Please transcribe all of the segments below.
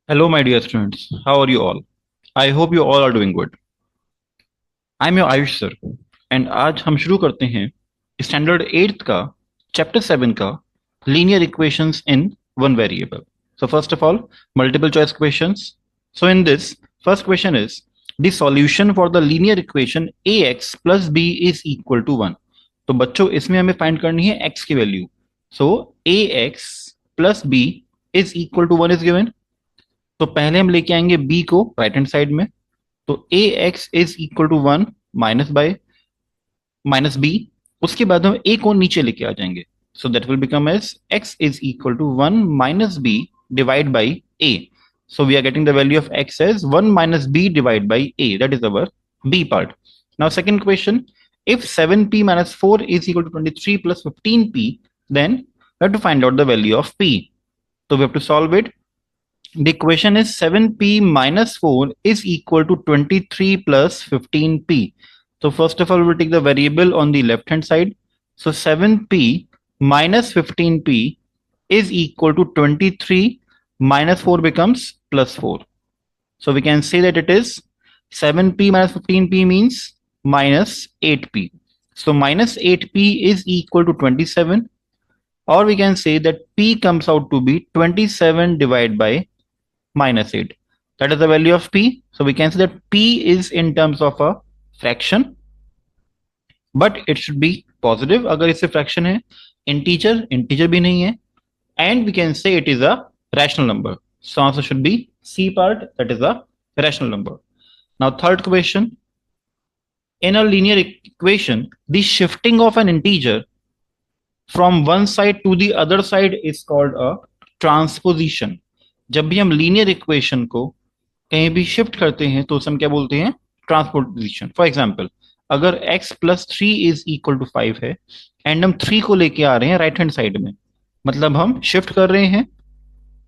Hello, my dear students. How are you all? I hope you all are doing good. I'm your Ayush sir, and आज हम शुरू करते हैं standard 8th का chapter 7 का linear equations in one variable. So first of all, multiple choice questions. So in this, first question is the solution for the linear equation ax plus b is equal to 1. तो बच्चों इसमें हमें find करनी है x की value. So ax plus b is equal to 1 is given. तो पहले हम लेके आएंगे b को राइट हैंड साइड में. तो a x is equal to 1 minus by minus b. उसके बाद हम ए को नीचे लेके आ जाएंगे. So that will become as x is equal to 1 minus b divide by a. So we are getting the value of x as 1 minus b divided by a. That is our b part. Now second question, if 7p minus 4 is equal to 23 plus 15p, then we have to find out the value of p. So we have to solve it. The equation is 7p minus 4 is equal to 23 plus 15p. So first of all, we'll take the variable on the left hand side. So 7p minus 15p is equal to 23 minus 4 becomes plus 4. So we can say that it is 7p minus 15p means minus 8p. So minus 8p is equal to 27, or we can say that p comes out to be 27 divided by minus 8. That is the value of p. So we can say that p is in terms of a fraction, but it should be positive. अगर इससे fraction है, integer भी नहीं है, and we can say it is a rational number. So answer should be C part, that is a rational number. Now third question, in a linear equation, the shifting of an integer from one side to the other side is called a transposition. जब भी हम linear equation को कहीं भी shift करते हैं तो उसे हम क्या बोलते हैं? ट्रांसपोजिशन. फॉर एग्जाम्पल, अगर x plus 3 is equal to 5 है एंड हम 3 को लेके आ रहे हैं राइट हैंड साइड में, मतलब हम शिफ्ट कर रहे हैं,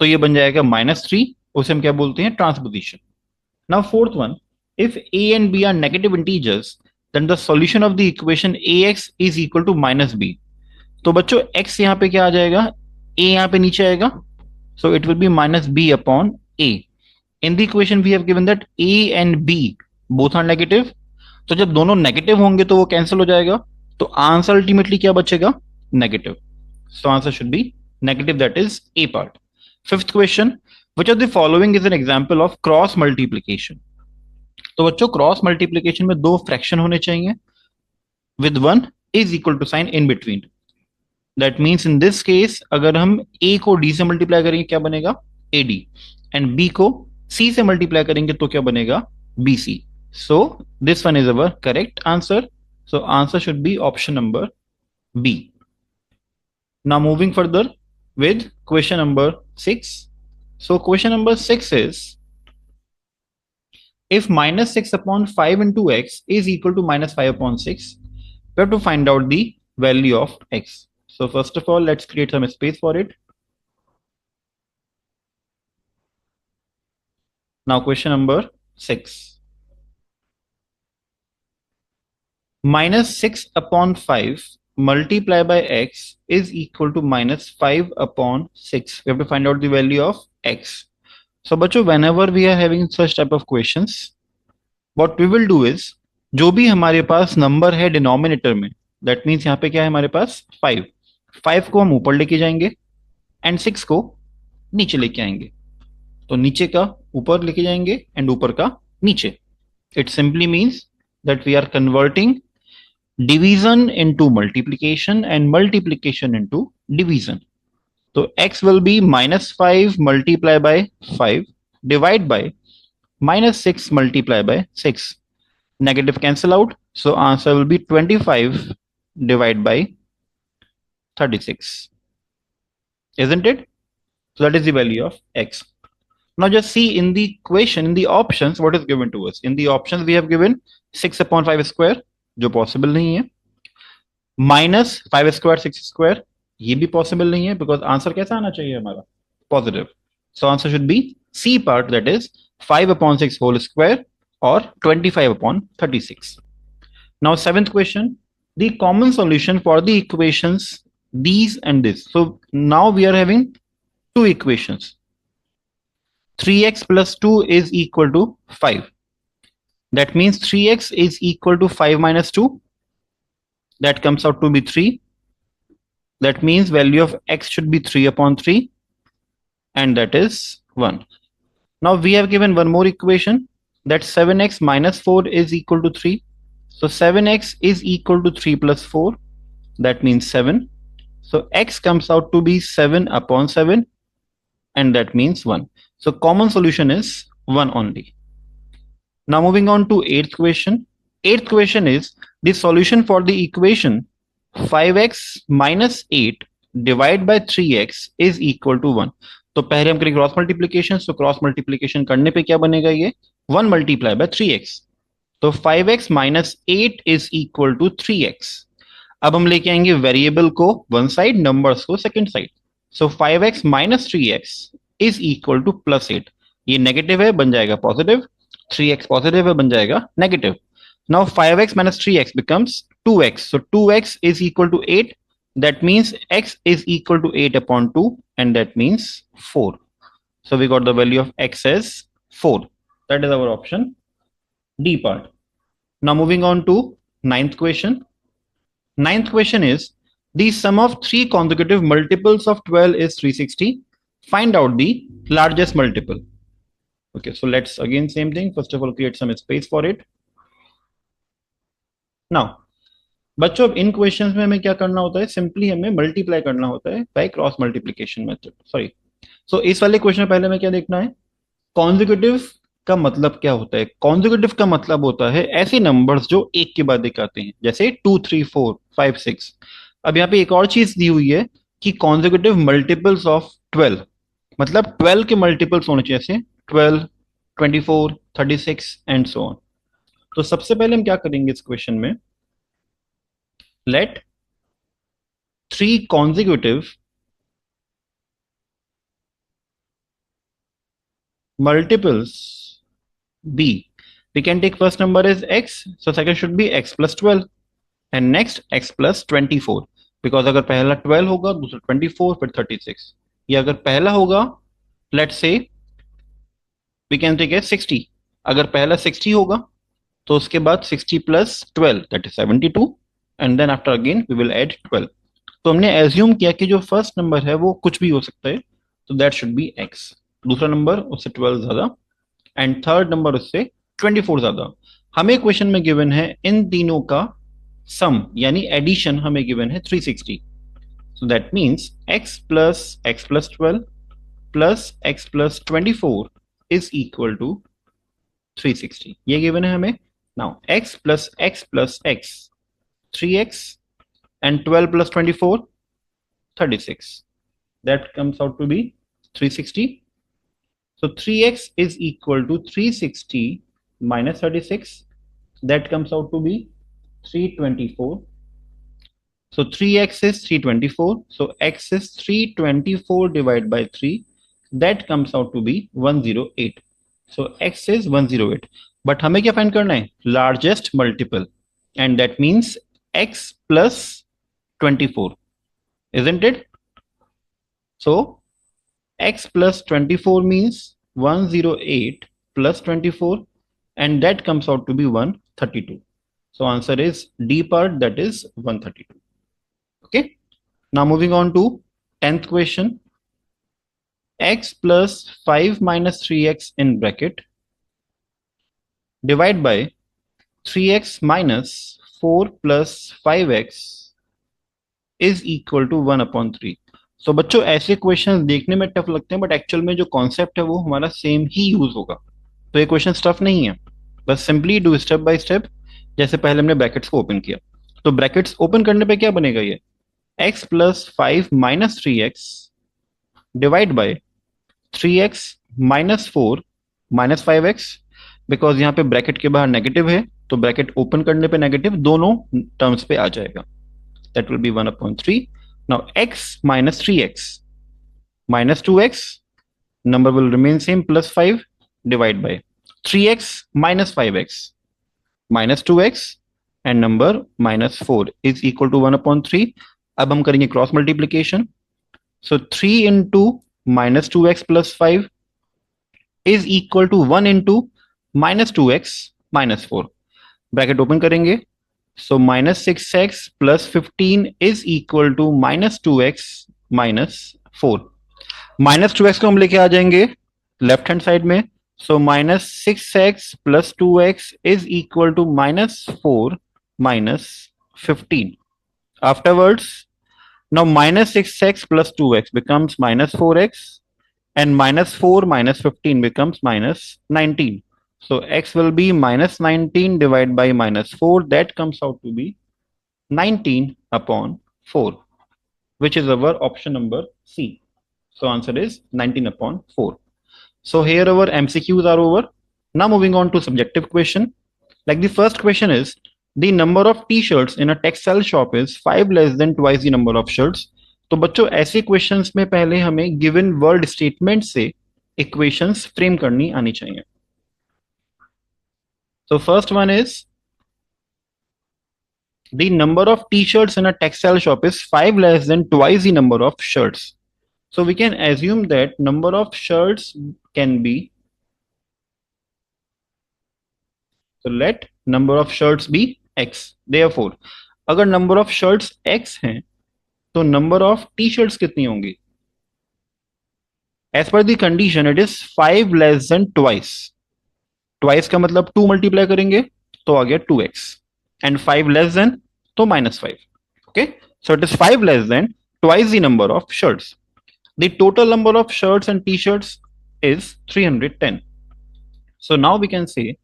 तो ये बन जाएगा -3. उसे हम क्या बोलते हैं? Transposition. Now fourth one, if a and b are negative integers then the solution of the equation ax is equal to -b. तो बच्चों x यहाँ पे क्या आ जाएगा? a यहाँ पे नीचे आएगा. So it will be minus b upon a. In the equation we have given that a and b both are negative. तो जब दोनों नेगेटिव होंगे तो वो कैंसिल हो जाएगा, तो आंसर अल्टीमेटली क्या बचेगा? Negative. So answer should be negative, that is a part. Fifth question, which of the following is an example of cross multiplication? तो बच्चों क्रॉस मल्टीप्लीकेशन में दो फ्रैक्शन होने चाहिए with one is equal to sign in between. That means in this case अगर हम a को d से मल्टीप्लाई करेंगे क्या बनेगा? AD. एंड b को c से मल्टीप्लाई करेंगे तो क्या बनेगा? BC. So this one is our correct answer. So answer should be option number B. Now moving further with question number 6. So question number 6 is, if minus 6 upon 5 into x is equal to minus 5 upon 6, we have to find out the value of x. So first of all, let's create some space for it. Now question number 6. Minus 6 upon 5 multiply by x is equal to minus 5 upon 6. We have to find out the value of x. So बच्चों, whenever we are having such type of questions, what we will do is, जो भी हमारे पास number है denominator में, that means यहाँ पे क्या है हमारे पास? 5 को हम ऊपर लेके जाएंगे एंड 6 को नीचे लेके आएंगे. तो नीचे का ऊपर लेके जाएंगे एंड ऊपर का नीचे. It simply means that we are converting division into multiplication and multiplication into division. तो x will be -5 multiply by 5 divide by -6 multiply by 6. Negative cancel out, so answer will be 25 divided by 36, isn't it? So that is the value of x. Now just see in the equation, in the options, what is given to us. In the options we have given 6 upon 5 square, जो possible नहीं है, minus 5 square 6 square, ये भी possible नहीं है, because answer कैसा आना चाहिए हमारा? Positive. So answer should be C part, that is 5 upon 6 whole square or 25 upon 36. Now seventh question, the common solution for the equations these and this. So now we are having two equations. 3x plus 2 is equal to 5. That means 3x is equal to 5 minus 2. That comes out to be 3. That means value of x should be 3 upon 3, and that is 1. Now we have given one more equation, that 7x minus 4 is equal to 3. So 7x is equal to 3 plus 4. That means 7. So x comes out to be 7 upon 7, and that means 1. So common solution is 1 only. Now moving on to eighth question. Eighth question is the solution for the equation 5x minus 8 divided by 3x is equal to 1. तो पहले हम करेंगे cross multiplication. तो cross multiplication करने पे क्या बनेगा, ये 1 मल्टीप्लाई बाय 3x. तो 5x minus 8 is equal to 3x. अब हम लेके आएंगे वेरिएबल को वन साइड, नंबर्स को second side. So 5x minus 3x is equal two plus 8. ये नेगेटिव है, बन जाएगा पॉजिटिव. 3x पॉजिटिव है, बन जाएगा negative. Now 5x minus 3x becomes 2x. So 2x is equal to 8. That means x is equal to 8 upon 2, and that means 4. So we got the value of x as 4. That is our option D part. Now moving on to ninth question. Ninth question is the sum of three consecutive multiples of 12 is 360. Find out the largest multiple. Okay, so let's again same thing. First of all, create some space for it. Now बच्चों, अब इन questions में हमें क्या करना होता है, simply हमें multiply करना होता है by cross multiplication method. Sorry, so इस वाले क्वेश्चन में पहले हमें क्या देखना है, कॉन्जिक्यूटिव का मतलब क्या होता है. कॉन्जिक्यूटिव का मतलब होता है ऐसे नंबर्स जो एक के बाद एक आते हैं, जैसे 2 3 4 5 6. अब यहाँ पे एक और चीज दी हुई है कि कॉन्जिक्यूटिव मल्टीपल्स ऑफ 12, मतलब 12 के मल्टीपल्स होने चाहिए, जैसे 12 24 36 एंड सो ऑन. तो सबसे पहले हम क्या करेंगे इस क्वेश्चन में, late 3 consecutive multiples be. We can take first number as x, so second should be x plus 12, and next x plus 24. Because अगर पहला 12 होगा, दूसरा 24, फिर 36. या अगर पहला होगा, let's say we can take as 60. अगर पहला 60 होगा तो उसके बाद 60 plus 12, that is 72, and then after again we will add 12. तो हमने एज्यूम किया कि जो फर्स्ट नंबर है वो कुछ भी हो सकता है, तो दैट शुड बी x. दूसरा नंबर उससे 12 ज्यादा, एंड थर्ड नंबर उससे 24 ज्यादा. हमें क्वेश्चन में गिवन है इन तीनों का सम यानी एडिशन हमें गिवन है 360. So that means x plus 12 plus x plus 24 is equal to 360. ये गिवन है हमें. Now x plus x plus x 3x, and 12 plus 24 36. That comes out to be 360. So 3x is equal to 360 minus 36. That comes out to be 324. So 3x is 324. So x is 324 divided by 3. That comes out to be 108. So x is 108. But हमें क्या find करना है, largest multiple, and that means x plus 24, isn't it? So x plus 24 means 108 plus 24, and that comes out to be 132. So answer is D part, that is 132. Okay, now moving on to 10th question. X plus 5 minus 3x in bracket divide by 3x minus 4 plus 5x is equal to 1 upon 3. So बच्चों, ऐसे question देखने में tough लगते हैं, but actual में जो concept है वो हमारा सेम ही यूज होगा. तो ये क्वेश्चन टफ नहीं है, बस simply do step by step. जैसे पहले हमने ब्रैकेट्स को ओपन किया, तो ब्रैकेट्स ओपन करने पे क्या बनेगा, ये x plus 5 minus 3x divide by 3x minus 4 minus 5x. Because यहाँ पे ब्रैकेट के बाहर नेगेटिव है, तो ब्रैकेट ओपन करने पे नेगेटिव दोनों टर्म्स पे आ जाएगा. That will be 1 upon 3. Now x minus 3x minus 2x, number will remain same, plus 5 divide by 3x minus 5x minus 2x, and number minus 4 is equal to 1 upon 3. अब हम करेंगे cross multiplication. So 3 into minus 2x plus 5 is equal to 1 into minus 2x minus 4. Bracket open करेंगे. So minus 6x plus 15 is equal to minus 2x minus 4. Minus 2x को हम लेके आ जाएंगे left hand side में. So minus 6x plus 2x is equal to minus 4 minus 15. Afterwards, now minus 6x plus 2x becomes minus 4x, and minus 4 minus 15 becomes minus 19. So x will be minus 19 divided by minus 4. That comes out to be 19 upon 4, which is our option number C. So answer is 19 upon 4. So here our MCQs are over. Now moving on to subjective question. Like the first question is, the number of t-shirts in a textile shop is 5 less than twice the number of shirts. तो बच्चों ऐसे questions में पहले हमें given word statement से equations frame करनी आनी चाहिए. So first one is, the number of t-shirts in a textile shop is 5 less than twice the number of shirts. So we can assume that number of shirts can be, so let number of shirts be x. Therefore, अगर number of shirts x हैं, तो number of t-shirts कितनी होंगी? As per the condition, it is 5 less than twice. Twice का मतलब 2 multiply करेंगे तो आ गया 2x, and 5 less than तो minus 5. Okay, so it is 5 less than twice the number of shirts. The total number of shirts and t-shirts is 310. So now we can say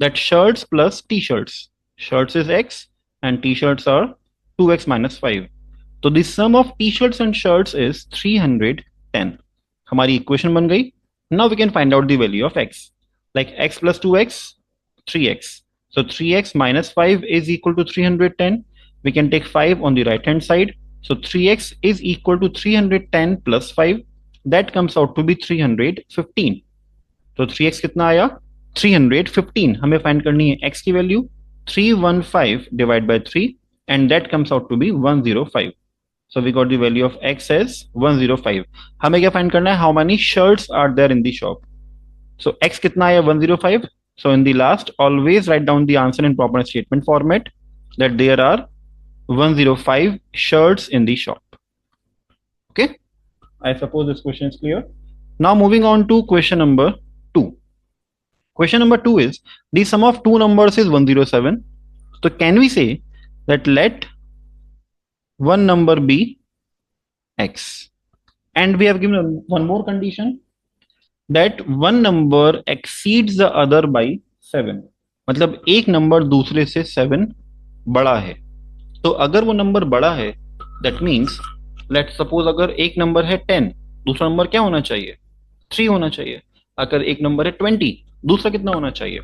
that shirts plus t-shirts, shirts is x and t-shirts are 2x minus 5. So the sum of t-shirts and shirts is 310. हमारी equation बन गई. Now we can find out the value of x. Like x plus 2x, 3x. So 3x minus 5 is equal to 310. We can take 5 on the right hand side. So 3x is equal to 310 plus 5. That comes out to be 315. तो 3x कितना आया? 315. हमें find करनी है x की value. 315 divided by 3, and that comes out to be 105. So we got the value of x as 105. हमें क्या find करना है? How many shirts are there in the shop? So x कितना आया? 105. So in the last, always write down the answer in proper statement format, that there are 105 shirts in the shop. Okay, I suppose this question is clear. Now moving on to question number 2. Question number 2 is, the sum of two numbers is 107. So can we say that let one number be x, and we have given one more condition, that one number exceeds the other by 7. मतलब एक number दूसरे से 7 बड़ा है. तो अगर वो number बड़ा है, that means let's suppose अगर एक नंबर है 10, दूसरा नंबर क्या होना चाहिए? 3 होना चाहिए. अगर एक नंबर है 20, दूसरा कितना होना चाहिए?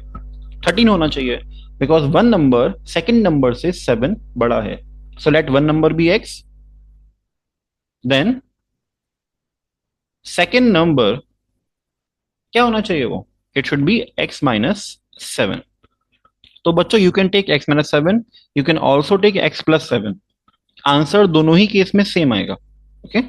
13 होना चाहिए, because one number second number से 7 बड़ा है. So let one number be x, then second number क्या होना चाहिए वो? It should be x minus 7. तो बच्चों you can take x minus 7, you can also take x plus 7. Answer दोनों ही केस में सेम आएगा. Okay,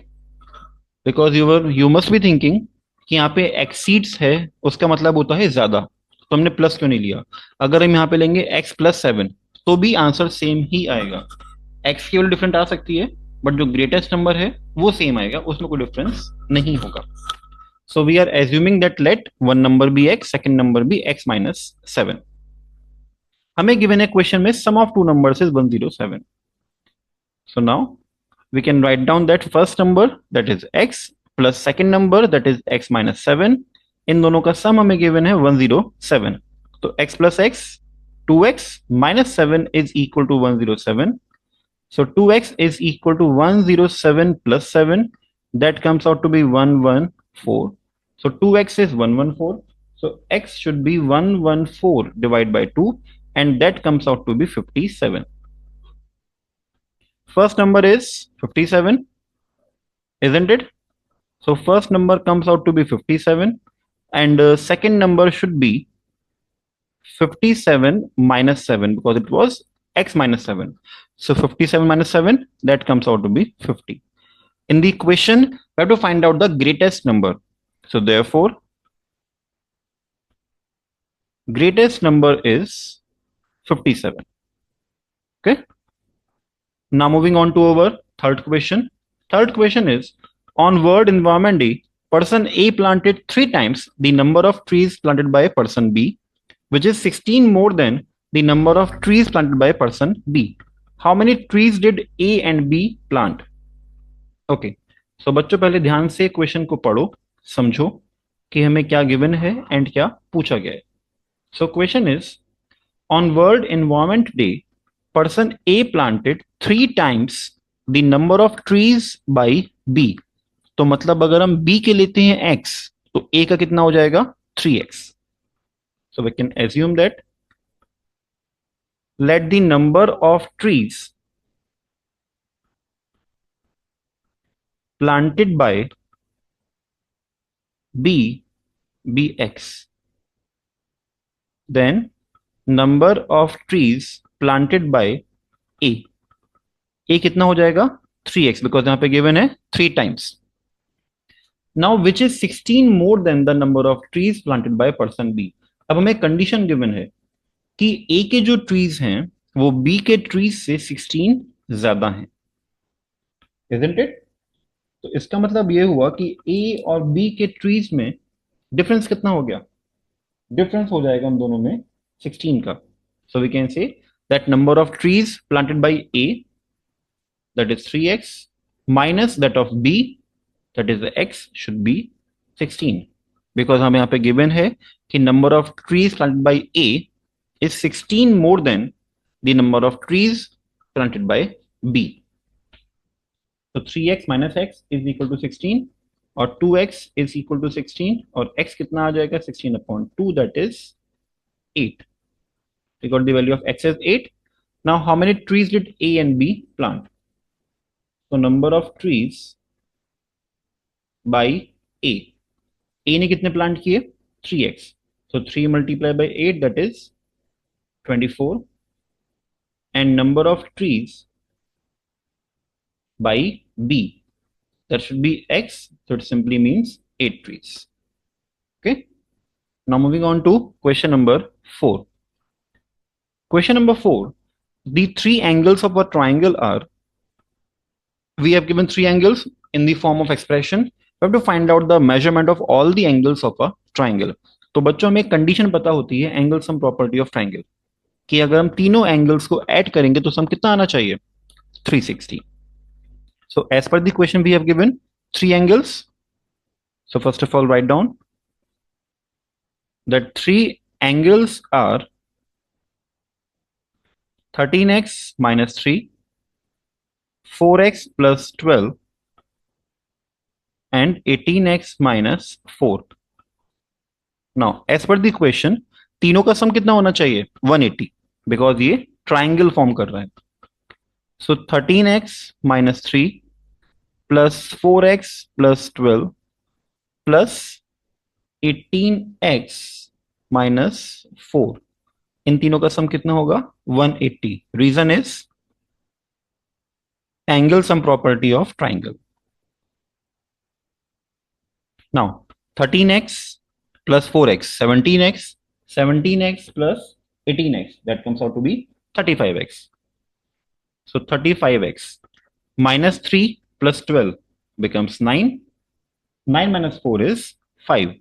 because you must be thinking कि यहाँ पे एक्सीड्स है, उसका मतलब होता है ज्यादा, तो हमने प्लस क्यों नहीं लिया? अगर हम यहाँ पे लेंगे x plus 7 तो भी आंसर सेम ही आएगा. x केवल डिफरेंट आ सकती है, बट जो ग्रेटेस्ट नंबर है वो सेम आएगा, उसमें कोई डिफरेंस नहीं होगा. So we are assuming that let one number be x, second number be x minus 7. हमें given a question में sum of two numbers is 107. So now we can write down that first number, that is x, plus second number, that is x minus 7. इन दोनों का sum हमें given है 107. तो x plus x, 2x minus 7 is equal to 107. So 2x is equal to 107 plus 7. That comes out to be 114. So 2x is 114. So x should be 114 divided by 2, and that comes out to be 57. First number is 57, isn't it? So first number comes out to be 57, and second number should be 57 minus 7, because it was x minus 7. So 57 minus 7, that comes out to be 50. In the equation, we have to find out the greatest number. So therefore, Greatest number is 57. Okay. Now moving on to our third question. Third question is, on World Environment Day, person A planted 3 times the number of trees planted by person B, which is 16 more than the number of trees planted by person B. How many trees did A and B plant? Okay. So बच्चों पहले ध्यान से question को पढ़ो, समझो कि हमें क्या गिवन है एंड क्या पूछा गया है. So question is, on World Environment Day, person A planted 3 times the number of trees by B. तो मतलब अगर हम B के लेते हैं X, तो A का कितना हो जाएगा 3x. So we can assume that let the number of trees planted by B be X. Then number of trees planted by A. A कितना हो जाएगा 3x, बिकॉज यहां पे गिवन है 3 times. Now which is 16 more than the number of trees planted by person b. अब हमें condition given है कि ए के जो ट्रीज हैं वो बी के ट्रीज से 16 ज्यादा हैं. Isn't it? तो इसका मतलब ये हुआ कि ए और बी के ट्रीज में डिफरेंस कितना हो गया? डिफरेंस हो जाएगा हम दोनों में 16 का. So we can say that number of trees planted by a, that is 3x, minus that of b, that is the x, should be 16, because हमें यहाँ पे given है कि number of trees planted by a is 16 more than the number of trees planted by b. So 3x minus x is equal to 16 और 2x is equal to 16 और x कितना आ जाएगा 16 upon 2, that is 8. We got the value of x as 8. Now how many trees did a and b plant? So number of trees by A. A ने कितने plant किए? 3x. So 3 multiplied by 8, that is 24. And number of trees by B, that should be x. So it simply means 8 trees. Okay. Now moving on to question number 4. Question number 4. The 3 angles of a triangle are, we have given 3 angles in the form of expression. We have to find out the measurement of all the angles of a triangle. तो बच्चों हमें condition पता होती है angle sum property of triangle कि अगर हम तीनों एंगल्स को ऐड करेंगे तो सम कितना आना चाहिए 360. So as per the question we have given 3 angles. So first of all write down that 3 angles are 13x minus 3, 4x plus 12 and 18x minus 4. Now as per the question तीनों का सम कितना होना चाहिए 180, बिकॉज ये triangle form कर रहा है. सो 13x minus 3 plus 4x plus 12 plus 18x minus 4, इन तीनों का सम कितना होगा 180. Reason is angle sum property of triangle. Now 13x plus 4x 17x, 17x plus 18x, that comes out to be 35x. So 35x minus 3 plus 12 becomes 9. 9 minus 4 is 5.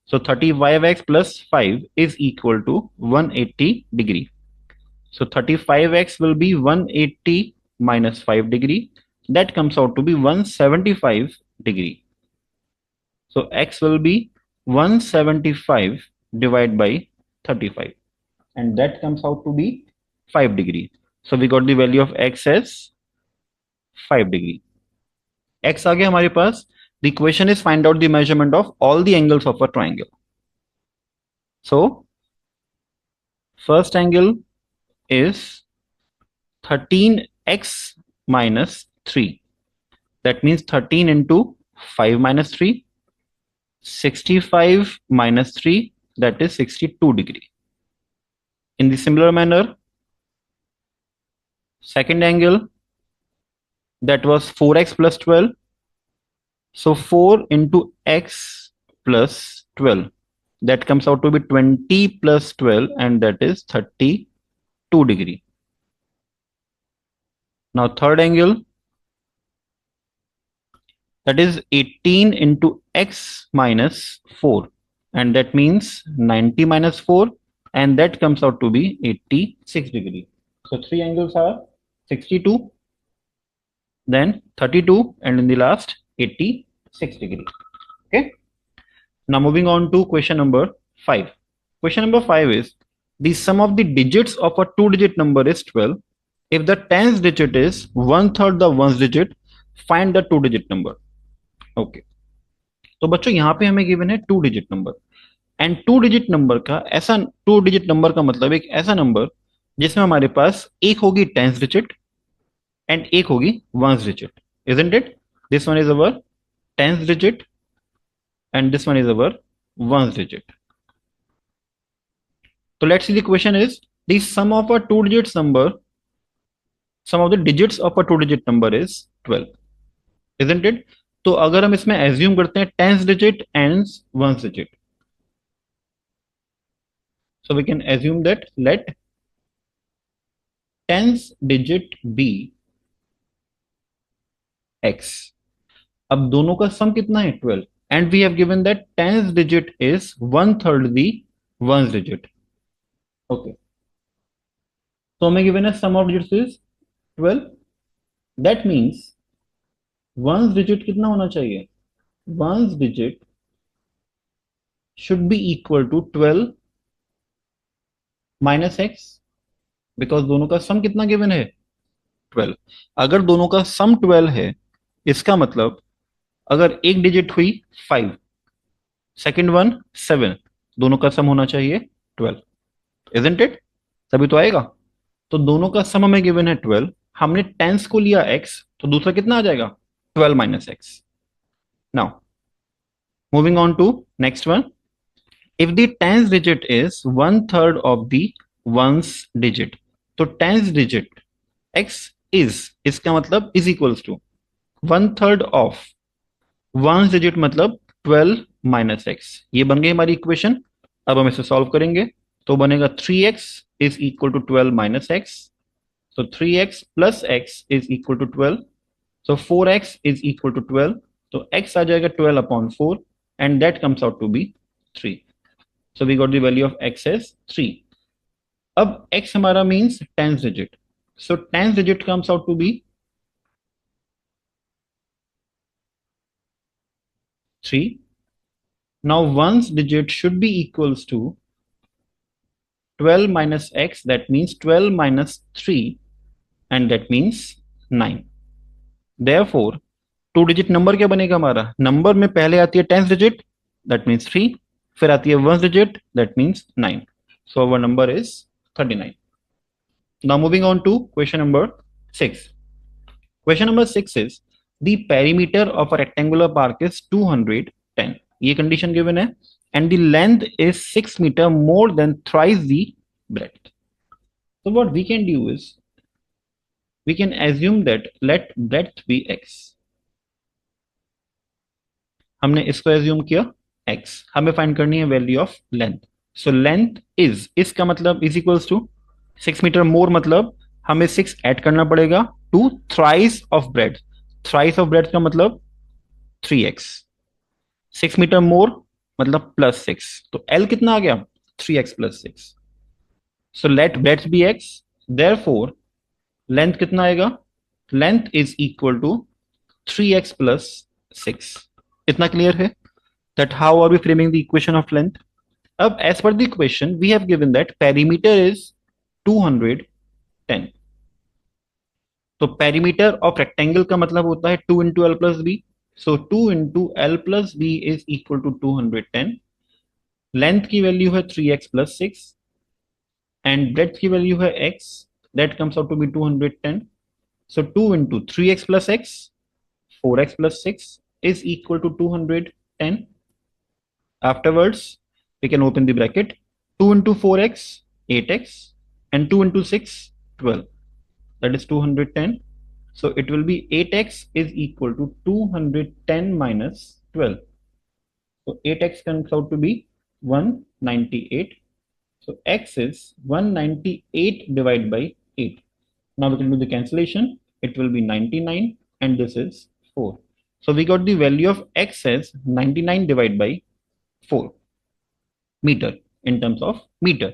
So 35x plus 5 is equal to 180 degree. So 35x will be 180 minus 5 degree. That comes out to be 175 degree. So x will be 175 divided by 35. And that comes out to be 5 degree. So we got the value of x as 5 degree. X आ गया हमारे पास. The question is find out the measurement of all the angles of a triangle. So first angle is 13x minus 3. That means 13 into 5 minus 3. 65 minus 3, that is 62 degree. In the similar manner, second angle, that was 4x plus 12. So 4 into x plus 12. that comes out to be 20 plus 12, and that is 32 degree. Now third angle, that is 18 into x minus 4, and that means 90 minus 4, and that comes out to be 86 degree. So three angles are 62, then 32, and in the last 86 degree. Okay. Now moving on to question number 5. Question number 5 is, the sum of the digits of a two-digit number is 12. If the tens digit is one third the ones digit, find the two-digit number. Okay. तो बच्चों यहाँ पे हमें given है two digit number, and two digit number का ऐसा, two digit number का मतलब एक ऐसा नंबर जिसमें हमारे पास एक होगी टेंस डिजिट एंड एक होगी ones digit, isn't it? This one is our tens digit and this one is our ones digit. So let's see, the question is, the sum of a two digits number, sum of the digits of a two digit number is 12, isn't it? तो अगर हम इसमें assume करते हैं tens digit and ones digit, so we can assume that let tens digit be x. अब दोनों का सम कितना है 12, and we have given that tens digit is one third the ones digit. Okay, so हमें given है sum of digits is 12. That means ones digit कितना होना चाहिए? ones digit should be equal to 12 minus x, because दोनों का सम कितना given है 12. अगर दोनों का सम 12 है, इसका मतलब अगर एक डिजिट हुई 5, सेकंड वन 7, दोनों का सम होना चाहिए 12, इजंट इट? तभी तो आएगा. तो दोनों का सम हमें गिवन है 12, हमने टेंस को लिया x, तो दूसरा कितना आ जाएगा 12 minus x. Now moving on to next one. If the tens digit is one third of the ones digit, तो टेंस डिजिट x इज, इसका मतलब is equals to one third of ones digit, मतलब 12 minus x. ये बन गई हमारी equation. अब हम इसे सॉल्व करेंगे तो बनेगा 3x is equal to 12 minus x. So 3x plus x is equal to 12. So 4x is equal to 12. So x आ जाएगा 12 upon 4, and that comes out to be 3. So we got the value of x as 3. अब x हमारा means tens digit. So tens digit comes out to be 3. Now ones digit should be equals to 12 minus x, that means 12 minus 3, and that means 9. Therefore two digit number क्या बनेगा हमारा? Number में पहले आती है tens digit, that means 3, फिर आती है ones digit, that means 9. So our number is 39. Now moving on to question number 6. Question number 6 is, the perimeter of a rectangular park is 210. ये कंडीशन गिवन है, and the length is 6 metre more than thrice the breadth. So what we can do is, we can assume that let breadth be x. हमने इसको assume किया x, हमें find करनी है value of length. So length is, इसका मतलब is equals to 6 metre more, मतलब हमें 6 ऐड करना पड़ेगा to thrice of breadth. Thrice of breadth का मतलब 3x. 6 मीटर मोर मतलब प्लस 6, तो L कितना आ गया 3x plus 6. So let breadth be x, therefore length कितना आएगा? Length is equal to 3x plus 6. इतना क्लियर है that how are we framing the equation of length? अब as per the equation we have given that perimeter is 210. तो perimeter of rectangle का मतलब होता है 2 into L plus B. So 2 into L plus B is equal to 210. Length की value है 3x plus 6 and breadth की value है x, that comes out to be 210. So 2 into 3x plus x, 4x plus 6 is equal to 210. Afterwards, we can open the bracket. 2 into 4x, 8x, and 2 into 6, 12. That is 210. So it will be 8x is equal to 210 minus 12. So 8x comes out to be 198. So x is 198 divided by 8. Now we can do the cancellation. It will be 99 and this is 4. So we got the value of x as 99 divided by 4 meter in terms of meter.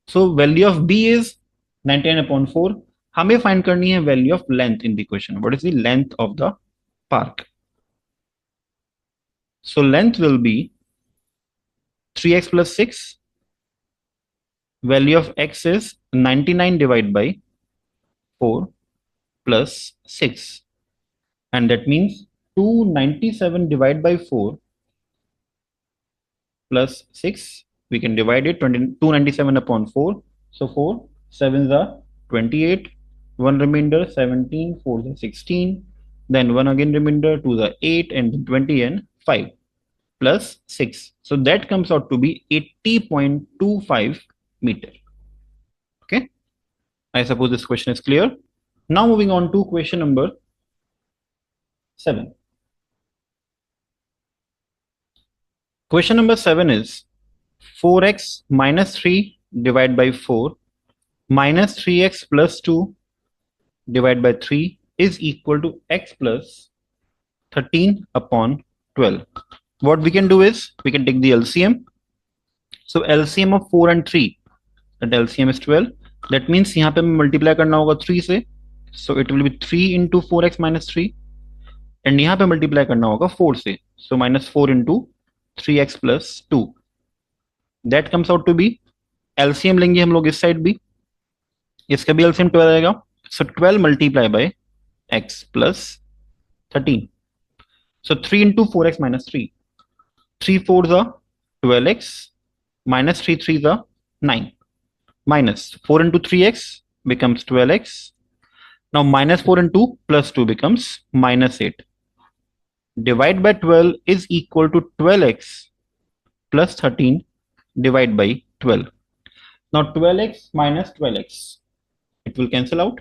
So value of b is 99 upon 4. हमें find करनी है value of length in the equation. What is the length of the park? So length will be 3x plus 6. Value of x is 99 divided by 4 plus 6. And that means 297 divided by 4 plus 6. We can divide it 297 upon 4. So 4 7s are 28. 1 remainder 17, 4 is 16. Then 1 again remainder, 2 is 8, and 20 and 5 plus 6. So that comes out to be 80.25 meter. Okay. I suppose this question is clear. Now moving on to question number 7. Question number 7 is 4x minus 3 divided by 4 minus 3x plus 2 divided by 3 is equal to x plus 13 upon 12. What we can do is we can take the LCM. So LCM of 4 and 3, that LCM is 12. That means यहाँ पे multiply करना होगा 3 से. So it will be 3 into 4x minus 3. And यहाँ पे multiply करना होगा 4 से. So minus 4 into 3x plus 2. That comes out to be LCM लेंगे हम लोग इस साइड भी. इसका भी LCM 12 आएगा. So 12 multiply by x plus 13. So 3 into 4x minus 3. 3 4s are 12x minus 3 3s are 9. Minus 4 into 3x becomes 12x. Now minus 4 into plus 2 becomes minus 8. Divide by 12 is equal to 12x plus 13 divided by 12. Now 12x minus 12x, it will cancel out.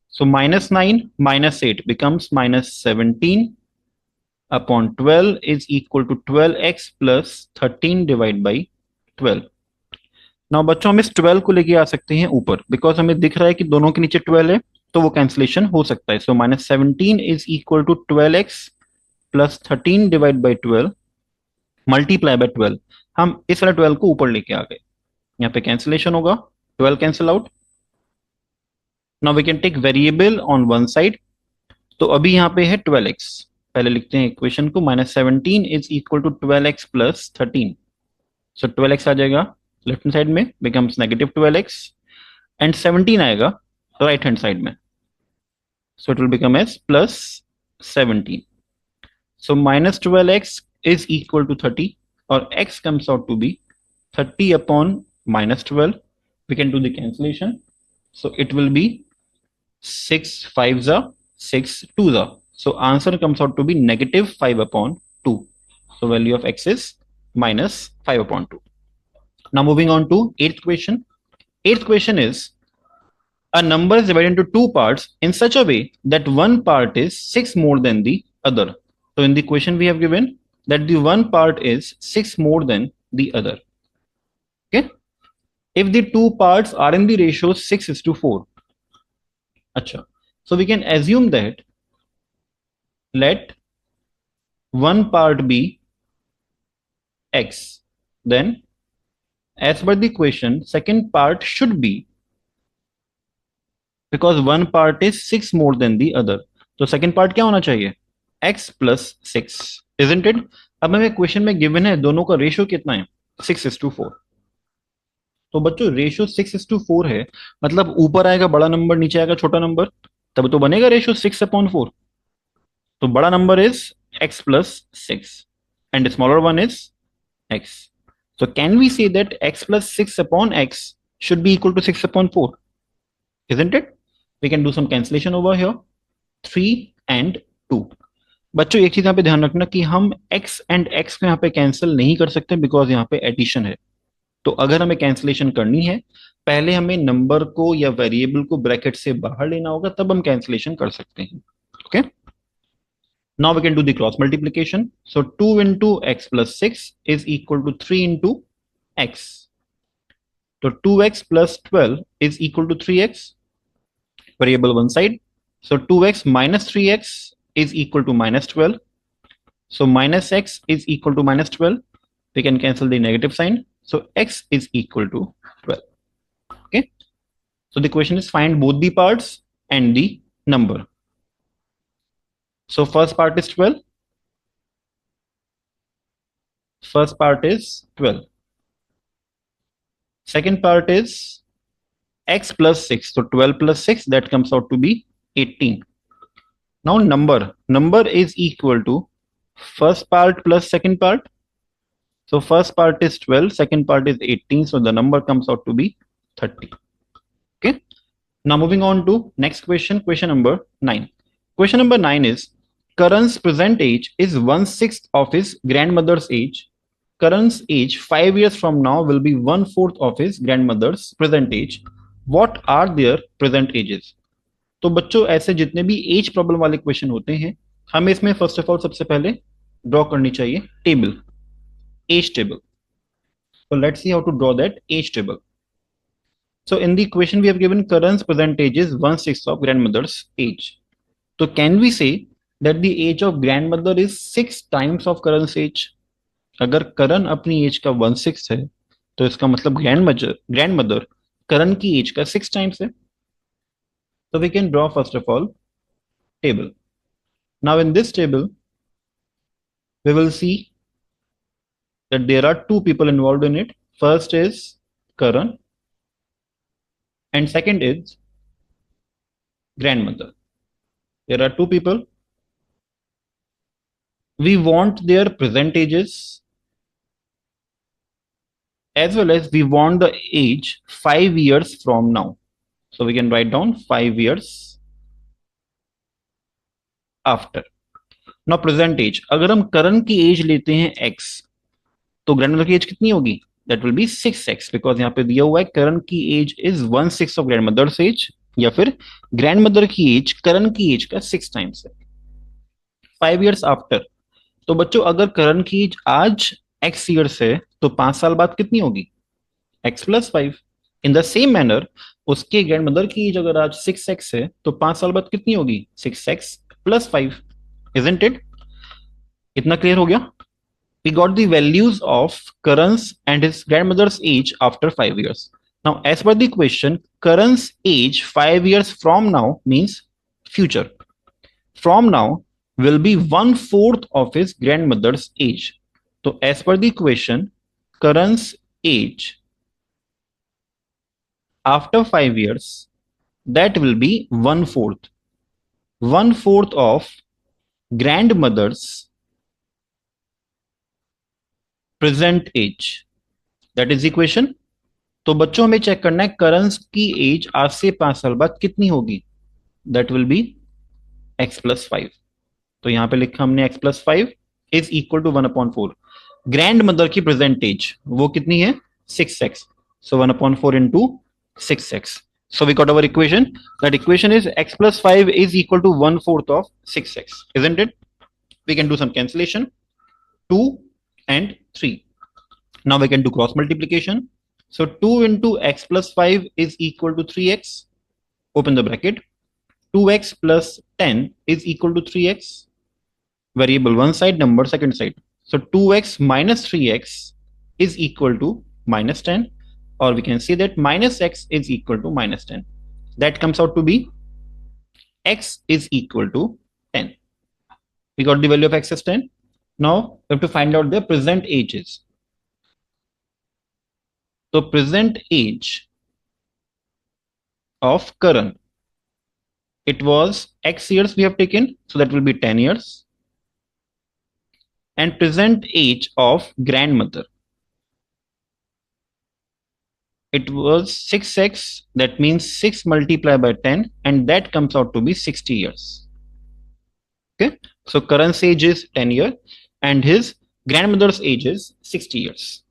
So minus 9 minus 8 becomes minus 17 upon 12 is equal to 12x plus 13 divided by 12. Now बच्चों हम इस 12 को लेके आ सकते हैं ऊपर, because हमें दिख रहा है कि दोनों के नीचे 12 है, तो वो कैंसिलेशन हो सकता है. So minus 17 is equal to 12x plus 13 divide by 12 multiply by 12. हम इस वाले 12 को ऊपर लेके आ गए, यहाँ पे कैंसिलेशन होगा, 12 cancel out. Now we can take variable on one side. तो अभी यहाँ पे है 12x, पहले लिखते हैं इक्वेशन को. Minus 17 is equal to 12x plus 13. So 12x आ जाएगा लेफ्ट हैंड साइड में, बिकम्स नेगेटिव 12x, एंड 17 आएगा राइट हैंड साइड में. So it will become as plus 17. So minus 12x is equal to 30 और x comes out to be 30 upon minus 12. We can do the cancellation. So it will be 6 5s are 6 2s are. So answer comes out to be negative 5 upon 2. So value of x is minus 5 upon 2. Now moving on to 8th question. 8th question is a number is divided into two parts in such a way that one part is 6 more than the other. So in the question we have given that the one part is 6 more than the other. Okay. If the two parts are in the ratio 6:4. Acha. So we can assume that let one part be x. Then as per the equation, second part should be, because one part is 6 more than the other. तो second part क्या होना चाहिए? x plus 6, isn't it? अब हमें question में given है दोनों का रेशियो कितना है? 6:4. तो बच्चों रेशियो 6:4 है, मतलब ऊपर आएगा बड़ा नंबर, नीचे आएगा छोटा नंबर, तब तो बनेगा रेशियो 6/4. तो बड़ा number is x plus 6 and the smaller one is x. So can we say that x plus 6 upon x should be equal to 6/4? Isn't it? We can do some cancellation over here. 3 and 2. बच्चों एक चीज यहाँ पे ध्यान रखना कि हम x and x को यहाँ पे कैंसिल नहीं कर सकते, बिकॉज यहाँ पे एडिशन है. तो अगर हमें कैंसिलेशन करनी है, पहले हमें नंबर को या वेरिएबल को ब्रैकेट से बाहर लेना होगा, तब हम कैंसिलेशन कर सकते हैं. Okay. Now we can do the cross multiplication. So 2 into x plus 6 is equal to 3 into x. So 2x plus 12 is equal to 3x, variable one side. So 2x minus 3x is equal to minus 12. So minus x is equal to minus 12. We can cancel the negative sign. So x is equal to 12. Okay. So the question is find both the parts and the number. So first part is 12. First part is 12. Second part is x plus 6. So 12 plus 6, that comes out to be 18. Now number is equal to first part plus second part. So first part is 12, second part is 18. So the number comes out to be 30. Okay. Now moving on to next question, question number 9. Question number 9 is Karan's present age is 1/6 of his grandmother's age. Karan's age 5 years from now will be 1/4 of his grandmother's present age. What are their present ages? तो बच्चों ऐसे जितने भी as problem वाले question होते हैं हमें इसमें फर्स्ट ऑफ ऑल सबसे पहले ड्रॉ करनी चाहिए table, as table. So let's see how to draw that age table. So in the equation we have given Karan's present age is 1/6 of grandmother's age. So can we say that the age of grandmother is 6 times of Karan's age? अगर करण अपनी as का 1/6 है तो इसका मतलब grandmother करण की as का 6 times है. So we can draw first of all table. Now in this table we will see that there are two people involved in it. First is Karan and second is grandmother. There are two people. We want their present ages as well as we want the age 5 years from now. So we can write down 5 years after. Now present age. अगर हम करण की as लेते हैं x तो grandmother की as कितनी होगी? That will be 6x because यहाँ पे दिया हुआ है करण की as is 1/6 of grandmother's age या फिर ग्रैंडमदर की एज करण की एज का 6 टाइम्स है. 5 years after. तो बच्चों अगर करण की एज आज x years है तो 5 साल बाद कितनी होगी? x plus 5. In the same manner उसके ग्रैंडमदर की एज अगर आज 6x है तो 5 साल बाद कितनी होगी? 6x plus 5. Isn't it? इतना क्लियर हो गया? We got the values of Karan's and his grandmother's age after 5 years. Now, as per the question, Karan's age 5 years from now means future. From now will be 1/4 of his grandmother's age. So, as per the question, Karan's age after 5 years, that will be 1/4. 1/4 of grandmother's present age. That is the question. तो बच्चों हमें check करना है करंस की as आज से 5 साल बाद कितनी होगी? That will be x plus 5. तो यहां पे लिखा हमने x plus 5 is equal to 1/4. Grand mother की प्रेजेंट एज वो कितनी है? 6x. So 1/4 into 6x. So we got our equation. That equation is x plus 5 is equal to 1/4 of 6x. Isn't it? We can do some cancellation. 2 and 3. Now we can do cross multiplication. So 2 into x plus 5 is equal to 3x. Open the bracket. 2x plus 10 is equal to 3x. Variable one side, number second side. So 2x minus 3x is equal to minus 10. Or we can say that minus x is equal to minus 10. That comes out to be x is equal to 10. We got the value of x as 10. Now we have to find out their present ages. So present age of Karan, it was x years we have taken, so that will be 10 years. And present age of grandmother, it was 6x, that means 6 multiplied by 10, and that comes out to be 60 years. Okay, so Karan's age is 10 years and his grandmother's age is 60 years.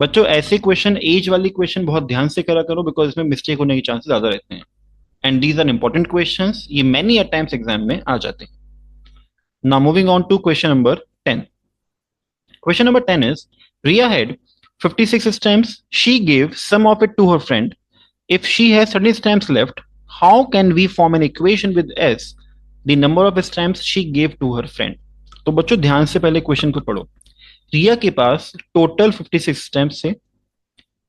बच्चों ऐसे question as वाली question बहुत ध्यान से करा करो because इसमें mistake होने के चांसेस ज्यादा रहते हैं and these are important questions. ये मैनी टाइम्स एग्जाम में आ जाते हैं. Now moving on to question number 10. Question number 10 is, Ria had 56 stamps. She gave some of it to her friend. If she has 30 stamps left, how can we form an equation with S, the number of stamps she gave to her friend? तो बच्चों ध्यान से पहले question को पढ़ो। रिया के पास total 56 stamps है।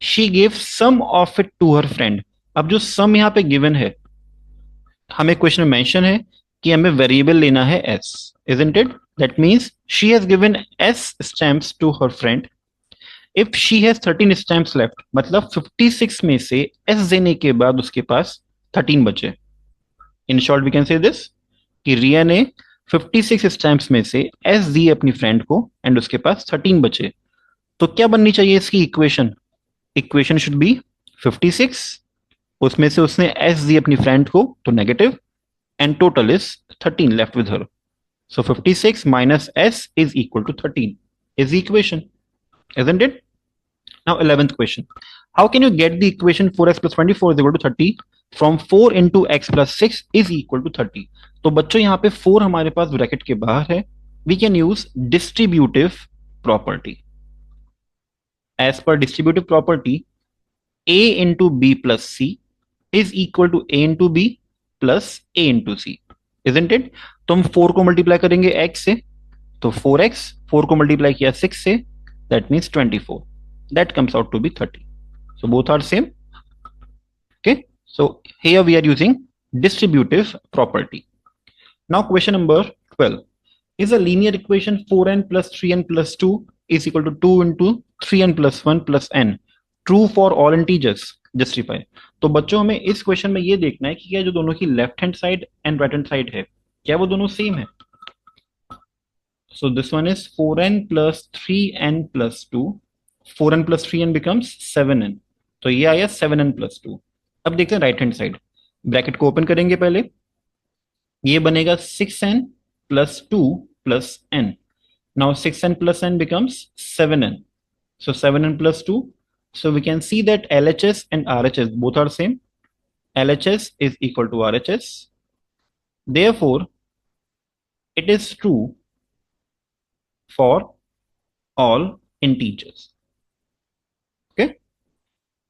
She gave some of it to her friend. अब जो सम यहाँ पे गिवन है, हमें क्वेश्चन में मेंशन है कि हमें वेरिएबल लेना है s, isn't it? That means she has given s stamps to her friend. If she has 13 stamps left, मतलब 56 में से एस देने के बाद उसके पास 13 बचे। In short we can say this कि रिया ने 56 स्टैम्प्स में से एस दी अपनी फ्रेंड को एंड उसके पास 13 बचे। तो क्या बननी चाहिए इसकी इक्वेशन? इक्वेशन शुड बी 56, उसमें से उसने एस दी अपनी फ्रेंड को तो negative, and total is 13 left with her. So 56 minus s is equal to 13 is the equation, isn't it? Now 11th question. How can you get the equation 4x plus 24 is equal to 30 from 4 into x plus 6 is equal to 30? तो बच्चों यहाँ पे 4 हमारे पास bracket के बाहर है। We can use distributive property. As per distributive property, a into b plus c is equal to a into b plus a into c, isn't it? तो हम 4 को मल्टीप्लाई करेंगे x से, तो 4x, 4 को मल्टीप्लाई किया 6 से, that means 24. That comes out to be 30. So both are same. Okay. So here we are using distributive property. Now question number 12. Is a linear equation 4n plus 3n plus 2 is equal to 2 into 3n plus 1 plus n true for all integers? Justify. तो बच्चों हमें इस question में ये देखना है कि क्या जो दोनों की left hand side and right hand side है, क्या वो दोनों सेम है? So this one is 4n plus 3n plus 2. 4n plus 3n becomes 7n. तो ये आया 7n plus 2. अब देखते हैं राइट हैंड साइड। ब्रैकेट को ओपन करेंगे पहले, ये बनेगा 6n plus 2 plus n. Now 6n plus n becomes 7n. So 7n plus 2. So we can see that LHS and RHS both are same. LHS is equal to RHS. Therefore, it is true for all integers. Okay,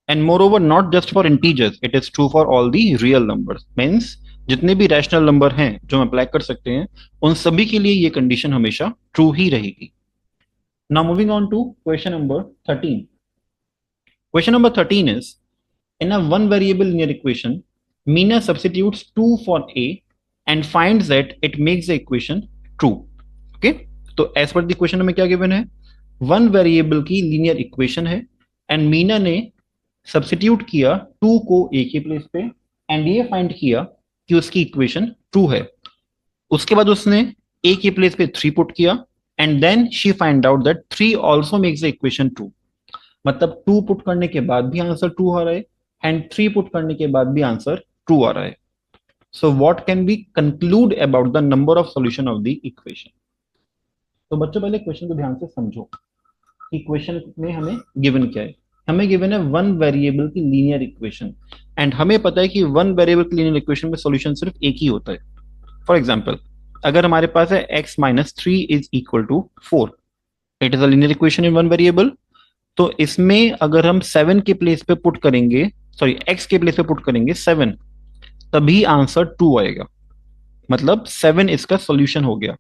and moreover not just for integers, it is true for all the real numbers. Means जितने भी rational number हैं जो हम apply कर सकते हैं, उन सभी के लिए ये कंडीशन हमेशा ट्रू ही रहेगी। Now moving on to question number 13. Question number 13 is, in a one variable linear equation, Meena substitutes 2 for a and finds that it makes the equation true. Okay, तो एज पर द क्वेश्चन में क्या given है? One variable की linear equation है and Meena ने substitute किया 2 को a के प्लेस पे एंड ये फाइंड किया कि उसकी इक्वेशन ट्रू है। उसके बाद उसने a के प्लेस पे 3 पुट किया and then she find out that 3 also makes the equation true. मतलब 2 पुट करने के बाद भी आंसर ट्रू आ रहा है एंड 3 पुट करने के बाद भी आंसर ट्रू आ रहा है। So what can be conclude about the number of solution of the equation? तो बच्चों पहले क्वेश्चन को ध्यान से समझो कि क्वेश्चन में हमें गिवन क्या है। हमें गिवन है वन वेरिएबल की लीनियर इक्वेशन एंड हमें पता है कि वन वेरिएबल की लीनियर इक्वेशन में सॉल्यूशन सिर्फ एक ही होता है। फॉर एग्जांपल, अगर हमारे पास है x minus 3 is equal to 4, it is a linear equation in one variable. तो इसमें अगर हम 7 के प्लेस पे पुट करेंगे, सॉरी x के प्लेस पे पुट करेंगे 7, तभी आंसर 2 आएगा। मतलब 7 इसका सॉल्यूशन हो गया।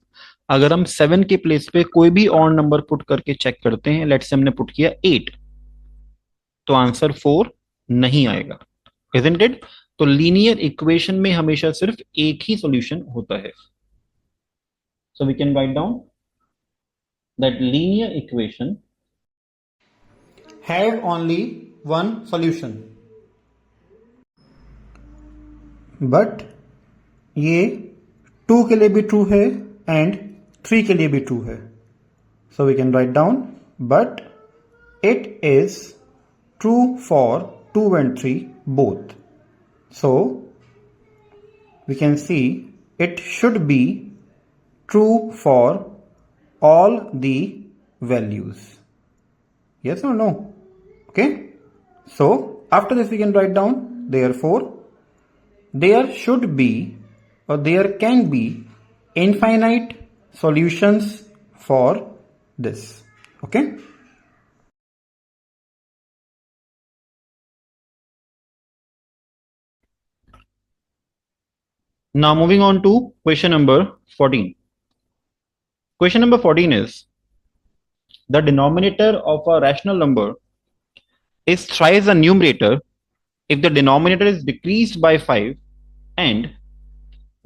अगर हम 7 के प्लेस पे कोई भी और नंबर पुट करके चेक करते हैं, लेट्स से हमने पुट किया 8, तो आंसर 4 नहीं आएगा, इजंट इट? तो लीनियर इक्वेशन में हमेशा सिर्फ एक ही सॉल्यूशन होता है। So we can write down that linear equation have only one solution. But ये 2 के लिए भी ट्रू है एंड 3 के लिए भी ट्रू है। So we can write down but it is true for 2 and 3 both. So we can see it should be true for all the values. Yes or no? Okay. So after this we can write down, therefore there should be or there can be infinite solutions for this. Okay. Now moving on to question number 14. Question number 14 is the denominator of a rational number is thrice the numerator if the denominator is decreased by 5 and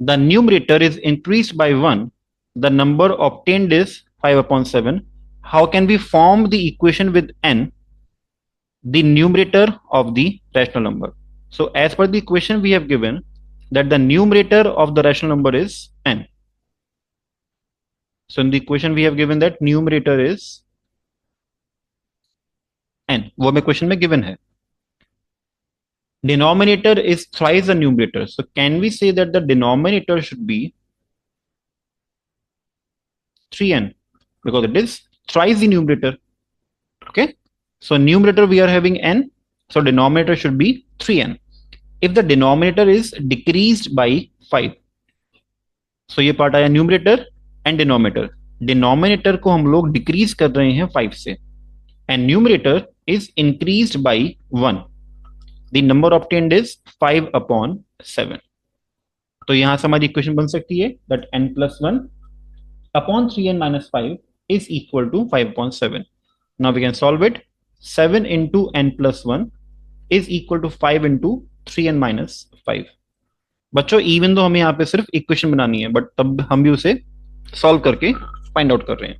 the numerator is increased by 1. The number obtained is 5 upon 7. How can we form the equation with n, the numerator of the rational number? So as per the equation we have given that the numerator of the rational number is n. So in the equation we have given that numerator is n. वो हमें question में given है. Denominator is thrice the numerator. So can we say that the denominator should be 3n because it is thrice the numerator. Okay. So numerator we are having n. So denominator should be 3n. If the denominator is decreased by 5. So ये part आया numerator and denominator. Denominator को हम लोग decrease कर रहे हैं 5 से. And numerator is increased by 1. The number obtained is 5 upon 7. तो यहां से हमारी इक्वेशन बन सकती है that n plus 1 upon 3n minus 5 is equal to 5 upon 7. Now we can solve it. 7 into n plus 1 is equal to 5 into 3n minus 5. बच्चों even तो हमें यहाँ पे सिर्फ इक्वेशन बनानी है बट तब हम भी उसे सॉल्व करके फाइंड आउट कर रहे हैं.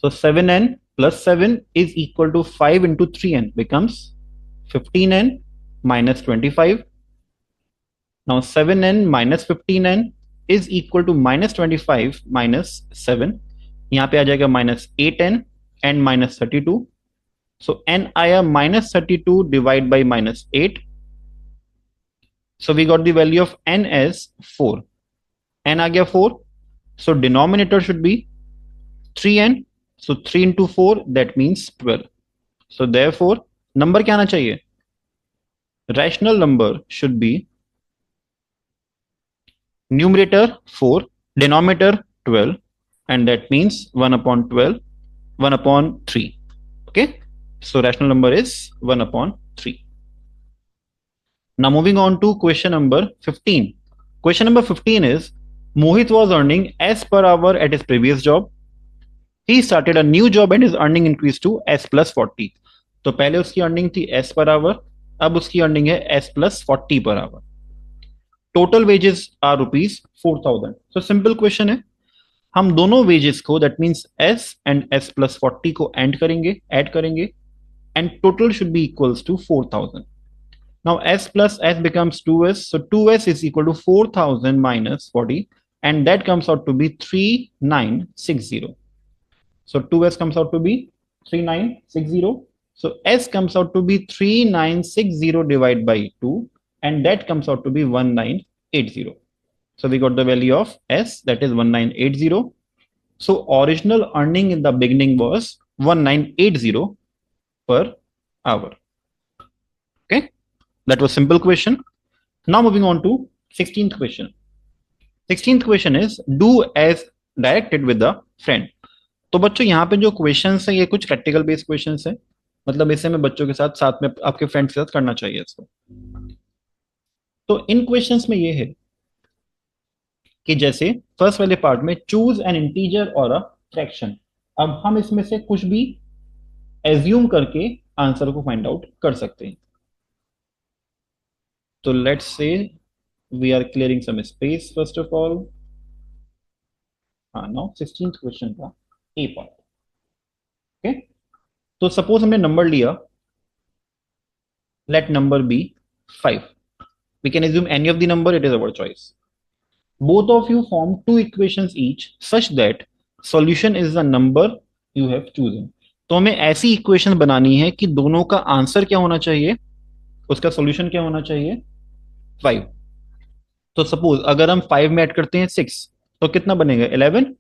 So 7n plus 7 is equal to 5 into 3n becomes 15n minus 25. Now 7n minus 15n is equal to minus 25 minus 7. यहाँ पे आ जाएगा minus 8n and minus 32. So n आया minus 32 divided by minus 8. So we got the value of n as 4. n आ गया 4. So denominator should be 3n. So 3 into 4 that means 12. So therefore number क्या आना चाहिए? Rational number should be numerator 4, denominator 12, and that means 1 upon 12, 1 upon 3. Okay. So rational number is 1 upon 3. Now moving on to question number 15. Question number 15 is Mohit was earning S per hour at his previous job. He started a new job and his earning increased to S plus 40. तो पहले उसकी earning थी S per hour, अब उसकी earning है S plus 40 per hour. Total wages are rupees 4,000. So simple question है, हम दोनों wages को that means S and S plus 40 को add करेंगे and total should be equals to 4,000. Now S plus S becomes 2S. So 2S is equal to 4,000 minus 40 and that comes out to be 3960. So 2S comes out to be 3960. So S comes out to be 3960 divided by 2 and that comes out to be 1980. So we got the value of S, that is 1980. So original earning in the beginning was 1980 per hour. Okay, that was simple question. Now moving on to 16th question. 16th question is do as directed with the friend. तो बच्चों यहाँ पे जो questions है ये कुछ practical based questions है, मतलब इसे में बच्चों के साथ में आपके फ्रेंड्स के साथ करना चाहिए इसको. तो इन क्वेश्चंस में ये है कि जैसे फर्स्ट वाले पार्ट में चूज एन इंटीजर और अ फ्रैक्शन. अब हम इसमें से कुछ भी एज्यूम करके आंसर को फाइंड आउट कर सकते हैं. तो let's say we are clearing some space first of all. हाँ, नाउ 16th क्वेश्चन का ए पार्ट. ओके, तो सपोज हमने नंबर लिया, let number be 5. We can assume any of the number, it is our choice. Both of you form two equations each such that solution is the number you have chosen. तो हमें ऐसी equation बनानी है कि दोनों का answer क्या होना चाहिए, उसका सॉल्यूशन क्या होना चाहिए, 5. तो सपोज अगर हम 5 में ऐड करते हैं 6 तो कितना बनेगा, 11.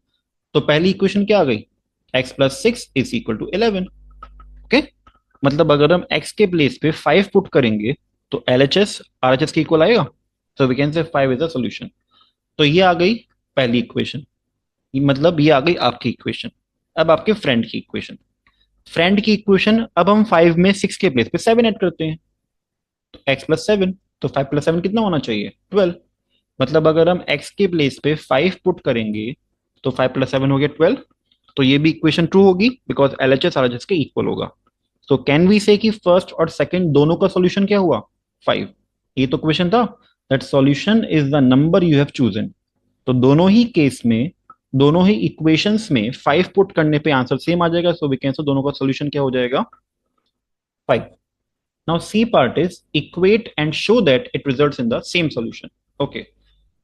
तो पहली इक्वेशन क्या आ गई, x plus 6 is equal to 11. Okay, मतलब अगर हम x के प्लेस पे 5 पुट करेंगे तो LHS RHS के इक्वल आएगा. तो वी कैन से 5 इज अ सॉल्यूशन. तो ये आ गई पहली इक्वेशन, मतलब ये आ गई आपकी इक्वेशन। अब आपके फ्रेंड की इक्वेशन, फ्रेंड की इक्वेशन, अब हम 5 में 6 के प्लेस पे 7 ऐड करते हैं, तो x+7, तो 5+7 कितना होना चाहिए, 12। मतलब अगर हम x के प्लेस पे 5 पुट करेंगे तो 5+7 हो गया 12। तो ये भी इक्वेशन ट्रू होगी बिकॉज LHS RHS के इक्वल होगा। तो कैन वी से कि फर्स्ट और सेकंड दोनों का सॉल्यूशन क्या हुआ, 5। ये तो क्वेश्चन था, that solution is the number you have chosen. तो दोनों ही केस में, दोनों ही इक्वेशंस में 5 पुट करने पे आंसर सेम आ जाएगा, सो वी कैन से दोनों का सॉल्यूशन क्या हो जाएगा, 5। Now C part is equate and show that it results in the same solution. Okay,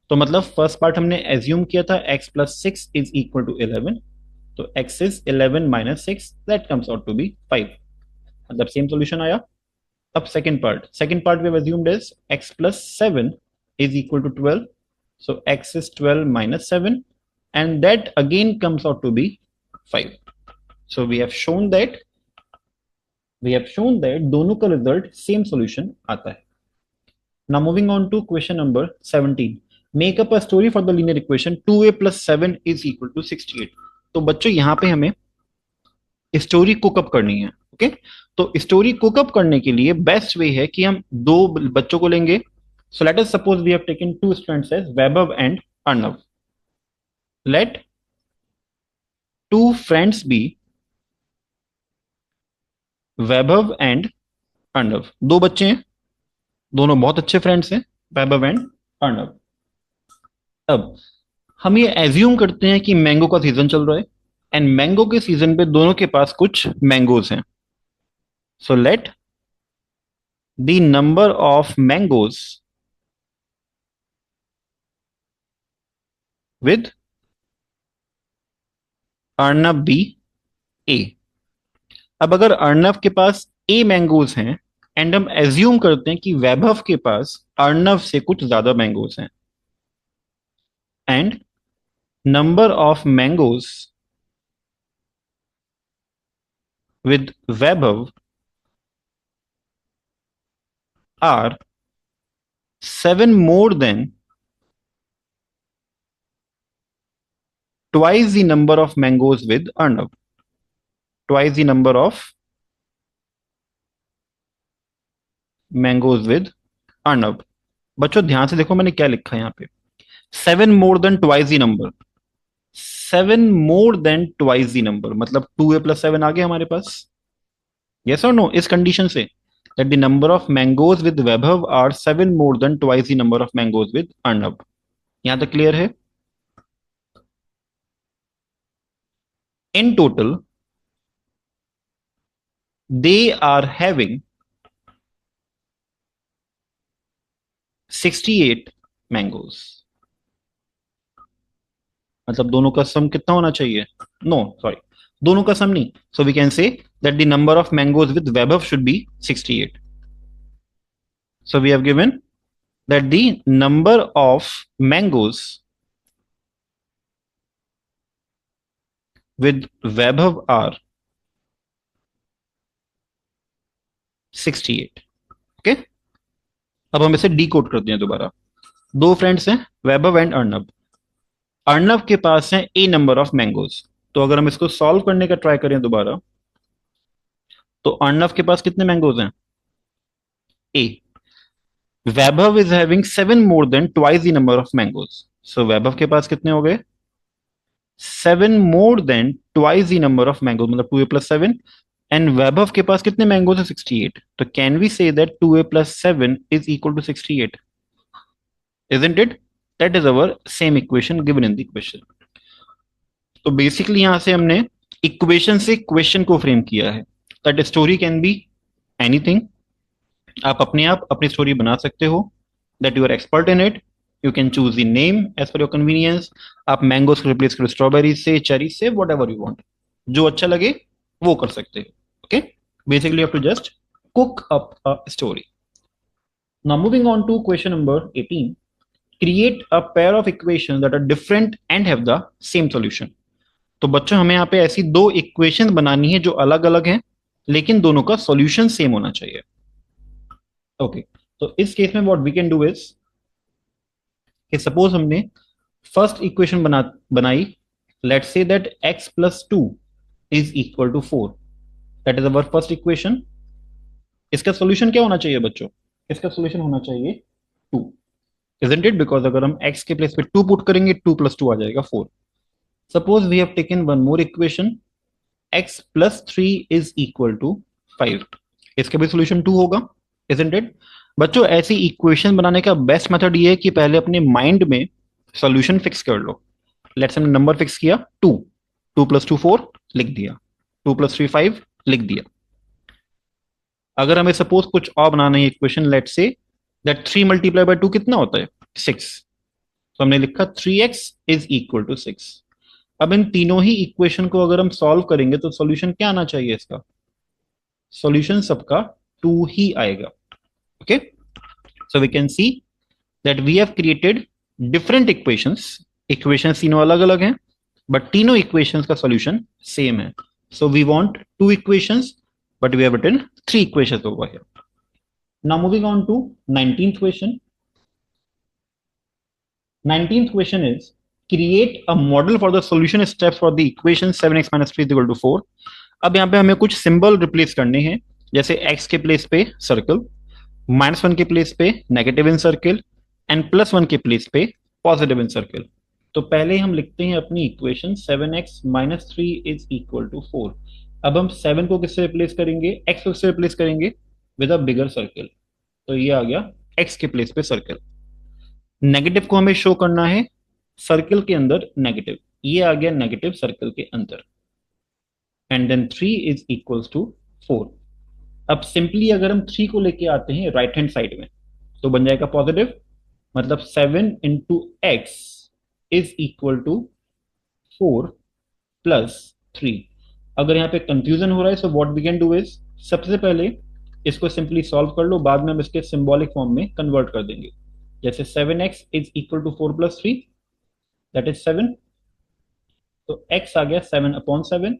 तो मतलब फर्स्ट पार्ट हमने एज्यूम किया था x+6 इज इक्वल टू 11, तो x is 11 minus 6, that comes out to be 5, मतलब सेम सॉल्यूशन आया। अब second part we have assumed is x+7 is equal to 12, so x is 12 minus 7, and that again comes out to be 5। so we have shown that दोनों का result same solution आता है। now moving on to question number 17, make up a story for the linear equation 2a plus 7 is equal to 68। तो बच्चों यहाँ पे हमें story cook-up करनी है। ओके, तो स्टोरी कुकअप करने के लिए बेस्ट वे है कि हम दो बच्चों को लेंगे। So let us suppose we have taken two students as Vaibhav and Arnav. Let two friends be Vaibhav and Arnav. दो बच्चे हैं, दोनों बहुत अच्छे फ्रेंड्स हैं, वैभव एंड अर्णव। अब हम ये एज्यूम करते हैं कि मैंगो का सीजन चल रहा है एंड मैंगो के सीजन पे दोनों के पास कुछ मैंगोज हैं। So let the number of mangoes with Arnav be a. अब अगर अर्णव के पास ए मैंगोज हैं एंड हम एज्यूम करते हैं कि वैभव के पास अर्णव से कुछ ज्यादा मैंगोज हैं and number of mangoes with Vaibhav are 7 more than twice the number of mangoes with Arnav, twice the number of mangoes with Arnav। बच्चों ध्यान से देखो मैंने क्या लिखा है यहाँ पे, 7 more than twice the number, 7 more than twice the number, मतलब 2a+7 आ गया हमारे पास। यस और नो, इस कंडीशन से that the number of mangoes with Vaibhav are 7 more than twice the number of mangoes with Arnav। यहां तक clear है। In total they are having 68 mangoes। मतलब दोनों का सम कितना होना चाहिए, नो सॉरी, दोनों का सम नहीं, so we can say that the number of mangoes with Vaibhav should be 68। so we have given that the number of mangoes with Vaibhav are 68। Okay, अब हम इसे डीकोड करते हैं दोबारा। दो फ्रेंड्स हैं वैभव एंड अर्णव। अर्णव के पास है ए नंबर ऑफ मैंगोज, तो अगर हम इसको सॉल्व करने का ट्राई करें दोबारा, तो अर्णव के पास कितने मैंगोज हैं, a. Vaibhav is having 7 more than twice the number of mangoes, so Vaibhav के पास कितने हो गए, 7 more than twice the number of mangoes, मतलब 2a+7। एंड वैभव के पास कितने मैंगोज है, 68। तो can we say that 2a+7 is equal to 68, isn't it? That is our same equation given in the question। तो बेसिकली यहां से हमने इक्वेशन से क्वेश्चन को फ्रेम किया है, that story can be anything. आप अपने आप अपनी स्टोरी बना सकते हो, that you are expert in it. You can choose the name as per your convenience. आप मैंगोज को रिप्लेस करो स्ट्रॉबेरी से, चेरी से, वट एवर यू वॉन्ट, जो अच्छा लगे वो कर सकते हो। Okay, basically you have to just cook up a story. Now moving on to question number 18, create a pair of equations that are different and have the same solution। तो बच्चों हमें यहाँ पे ऐसी दो इक्वेशन बनानी है जो अलग अलग हैं लेकिन दोनों का सॉल्यूशन सेम होना चाहिए। ओके, तो इस केस में what we can do is कि सपोज हमने फर्स्ट इक्वेशन बनाई, let's say that x plus 2 is equal to 4, that is our first equation. इसका सॉल्यूशन क्या होना चाहिए बच्चों? इसका सॉल्यूशन होना चाहिए 2, इजंट इट? बिकॉज अगर हम x के प्लेस पे 2 पुट करेंगे, 2 प्लस 2 आ जाएगा 4। Suppose we have taken one more equation, x plus 3 is equal to 5, इसका भी सॉल्यूशन 2 होगा, इजंट इट? बच्चों ऐसी इक्वेशन बनाने का बेस्ट मेथड ये है कि पहले अपने माइंड में सॉल्यूशन फिक्स कर लो। लेट्स हमने नंबर फिक्स किया 2, 2 प्लस 2 4 लिख दिया, 2 प्लस 3 5 लिख दिया। अगर हमें सपोज कुछ और बनाना है equation, let's say that 3 multiply by 2 कितना होता है? 6। तो हमने लिखा 3x इज इक्वल टू 6। अब इन तीनों ही इक्वेशन को अगर हम सॉल्व करेंगे तो सॉल्यूशन क्या आना चाहिए इसका? सॉल्यूशन सबका 2 ही आएगा। Okay, so we can see that we have created different equations. Equations तीनों अलग अलग हैं, बट तीनों इक्वेशंस का सॉल्यूशन सेम है। So we want 2 equations, but we have written 3 equations over here. Now moving on to 19th question. 19th question is create a model for the solution steps for the equation 7x minus 3 is equal to 4. अब यहाँ पे हमें कुछ symbol replace करने हैं, जैसे x के place पे सर्कल, -1 के प्लेस पे नेगेटिव इन सर्कल एंड +1 के प्लेस पे पॉजिटिव इन सर्कल। तो पहले हम लिखते हैं अपनी equation 7x minus 3 is equal to 4। अब हम 7 को किससे रिप्लेस करेंगे? x को किससे रिप्लेस करेंगे? With a bigger circle. तो ये आ गया x के प्लेस पे सर्कल। नेगेटिव को हमें शो करना है सर्कल के अंदर नेगेटिव, ये आ गया नेगेटिव सर्कल के अंदर। And then 3 is equals to 4। अब सिंपली अगर हम 3 को लेके आते हैं राइट हैंड साइड में तो बन जाएगा पॉजिटिव, मतलब 7 into x is equal to 4 plus 3। अगर यहाँ पे कंफ्यूजन हो रहा है, so what we can do is, सबसे पहले इसको सिंपली सॉल्व कर लो, बाद में हम इसके सिंबॉलिक फॉर्म में कन्वर्ट कर देंगे। जैसे 7x is equal to 4 plus 3, that is 7। तो x आ गया 7/7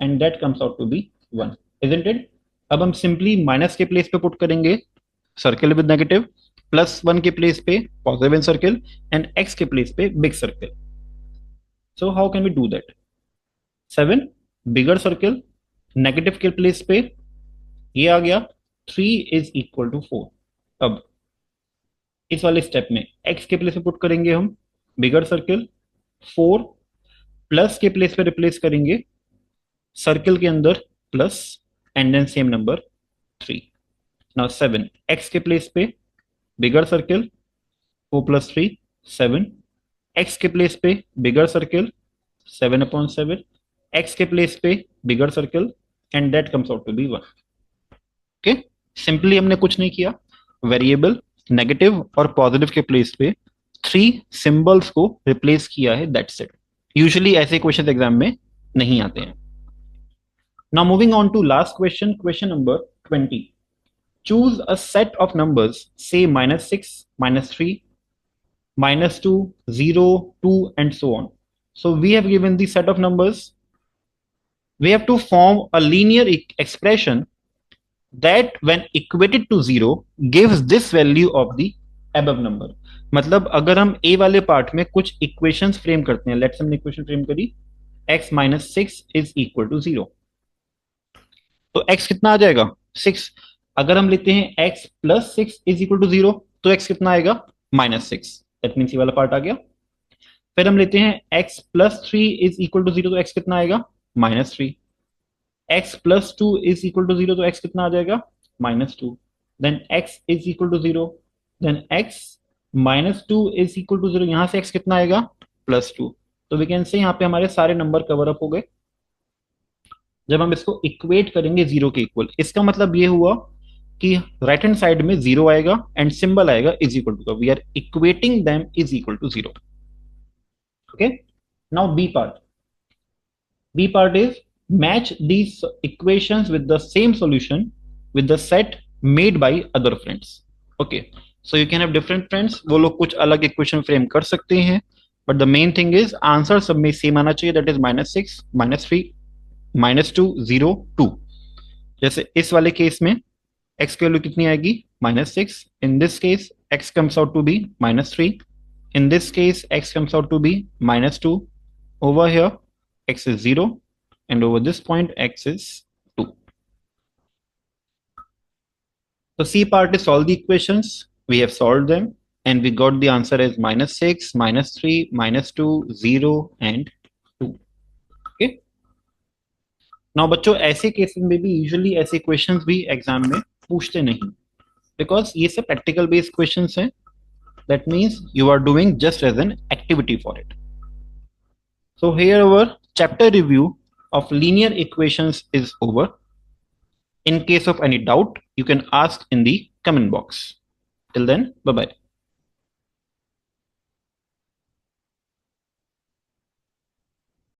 and that comes out to be 1, isn't it? अब हम सिंपली माइनस के प्लेस पे पुट करेंगे सर्कल विद नेगेटिव, +1 के प्लेस पे positive in circle and x के प्लेस पे big circle. So how can we do that? 7 bigger circle, negative के प्लेस पे ये आ गया 3 इज इक्वल टू 4। अब इस वाले स्टेप में x के प्लेस पे पुट करेंगे हम बिगर सर्कल, 4 प्लस के प्लेस पे रिप्लेस करेंगे सर्कल के अंदर plus and then same number 3। Now 7 x के प्लेस पे बिगर सर्कल, 4 प्लस 3 7, x के प्लेस पे बिगर सर्कल 7/7, x के प्लेस पे bigger circle and that comes out to be 1। Okay, simply हमने कुछ नहीं किया, वेरिएबल नेगेटिव और पॉजिटिव के प्लेस पे 3 सिंबल्स को रिप्लेस किया है, दैट्स इट। यूजुअली ऐसे क्वेश्चन एग्जाम में नहीं आते हैं। Now moving on to last question, question number 20। Choose a set of numbers से -6, -3, -2, 0, 2 and so on. So we have given the set of numbers. We have to form a linear expression that when equated to 0 gives this value of the above number. मतलब अगर हम a वाले part में कुछ equations frame करते हैं, let's हमने equation frame करी x minus 6 is equal to 0, तो x कितना आ जाएगा? 6। अगर हम लेते हैं x plus 6 is equal to 0 तो x कितना आएगा? -6, दैट मीन्स ये वाला पार्ट आ गया। फिर हम लेते हैं x plus 3 is equal to 0 तो x कितना आएगा? -3। x plus 2 is equal to 0 तो x कितना आ जाएगा? -2। Then x is equal to 0, then x -2 is equal to 0, यहां से x कितना आएगा? +2। तो वी कैन से यहाँ पे हमारे सारे नंबर कवर अप हो गए। जब हम इसको इक्वेट करेंगे 0 के इक्वल, इसका मतलब ये हुआ कि राइट हैंड साइड में 0 आएगा एंड सिंबल आएगा is equal to, we are equating them is equal to 0। Okay, now B part. B part is match these equations with the same solution with the set made by other friends. Okay, so you can have different friends, वो लोग कुछ अलग equation frame कर सकते हैं, but the main thing is answer सब में same आना चाहिए, दैट इज -6, -3, -2, 0, 2। जैसे इस वाले केस में x की वैल्यू कितनी आएगी? -6। In this case x comes out to be -3 In this case, x comes out to be minus 2. Over here, x is 0. And over this point, x is 2. So C part is solve the equations. We have solved them. And we got the answer as minus 6, minus 3, minus 2, 0 and 2. Okay. Now बच्चों ऐसे cases में भी usually ऐसे questions भी exam में पूछते नहीं, because ये सब प्रैक्टिकल बेस्ड क्वेश्चंस हैं. That means you are doing just as an activity for it. So here our chapter review of linear equations is over. In case of any doubt, you can ask in the comment box. Till then, bye bye.